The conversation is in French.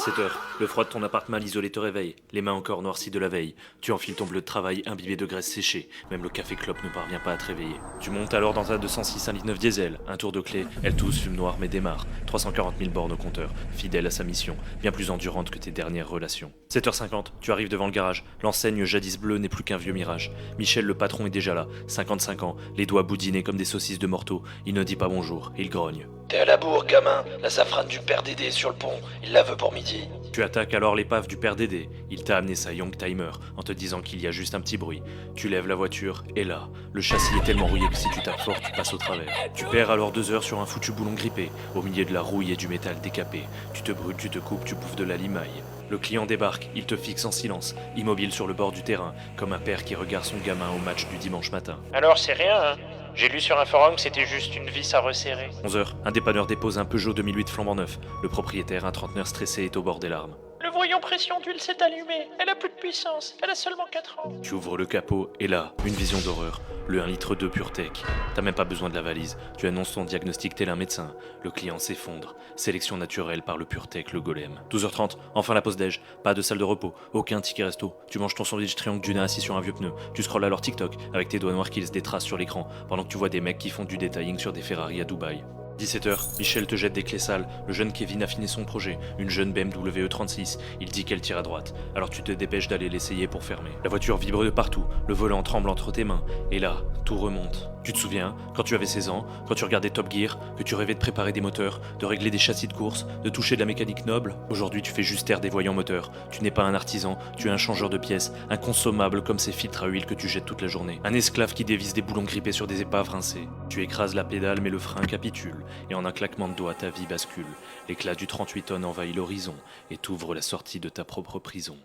17h, le froid de ton appart mal isolé te réveille, les mains encore noircies de la veille. Tu enfiles ton bleu de travail imbibé de graisse séchée, même le café clope ne parvient pas à te réveiller. Tu montes alors dans un 206 1,9 litre diesel, un tour de clé, elle tousse, fume noir mais démarre. 340 000 bornes au compteur, fidèle à sa mission, bien plus endurante que tes dernières relations. 7h50, tu arrives devant le garage, l'enseigne jadis bleue n'est plus qu'un vieux mirage. Michel le patron est déjà là, 55 ans, les doigts boudinés comme des saucisses de morteau, il ne dit pas bonjour, il grogne. T'es à la bourre, gamin. La safrane du père Dédé sur le pont. Il la veut pour midi. Tu attaques alors l'épave du père Dédé. Il t'a amené sa Young Timer en te disant qu'il y a juste un petit bruit. Tu lèves la voiture et là, le châssis est tellement rouillé que si tu tapes fort, tu passes au travers. Tu perds alors 2 heures sur un foutu boulon grippé, au milieu de la rouille et du métal décapé. Tu te brûles, tu te coupes, tu bouffes de la limaille. Le client débarque, il te fixe en silence, immobile sur le bord du terrain, comme un père qui regarde son gamin au match du dimanche matin. Alors c'est rien, hein. J'ai lu sur un forum que c'était juste une vis à resserrer. 11h, un dépanneur dépose un Peugeot 2008 flambant neuf. Le propriétaire, un trentenaire stressé, est au bord des larmes. Le voyant pression d'huile s'est allumé. Elle a plus de puissance. Elle a seulement 4 ans. Tu ouvres le capot et là, une vision d'horreur. Le 1,2 litre PureTech. T'as même pas besoin de la valise. Tu annonces ton diagnostic tel un médecin. Le client s'effondre. Sélection naturelle par le PureTech, le golem. 12h30, enfin la pause déj. Pas de salle de repos, aucun ticket resto. Tu manges ton sandwich triangle Duna assis sur un vieux pneu. Tu scrolles alors TikTok avec tes doigts noirs qui laissent des traces sur l'écran pendant que tu vois des mecs qui font du detailing sur des Ferrari à Dubaï. 17h, Michel te jette des clés sales, le jeune Kevin a fini son projet, une jeune BMW E36, il dit qu'elle tire à droite, alors tu te dépêches d'aller l'essayer pour fermer. La voiture vibre de partout, le volant tremble entre tes mains, et là, tout remonte. Tu te souviens, quand tu avais 16 ans, quand tu regardais Top Gear, que tu rêvais de préparer des moteurs, de régler des châssis de course, de toucher de la mécanique noble, aujourd'hui tu fais juste taire des voyants moteurs. Tu n'es pas un artisan, tu es un changeur de pièces, un consommable comme ces filtres à huile que tu jettes toute la journée. Un esclave qui dévisse des boulons grippés sur des épaves rincées. Tu écrases la pédale mais le frein capitule, et en un claquement de doigts ta vie bascule. L'éclat du 38 tonnes envahit l'horizon, et t'ouvre la sortie de ta propre prison.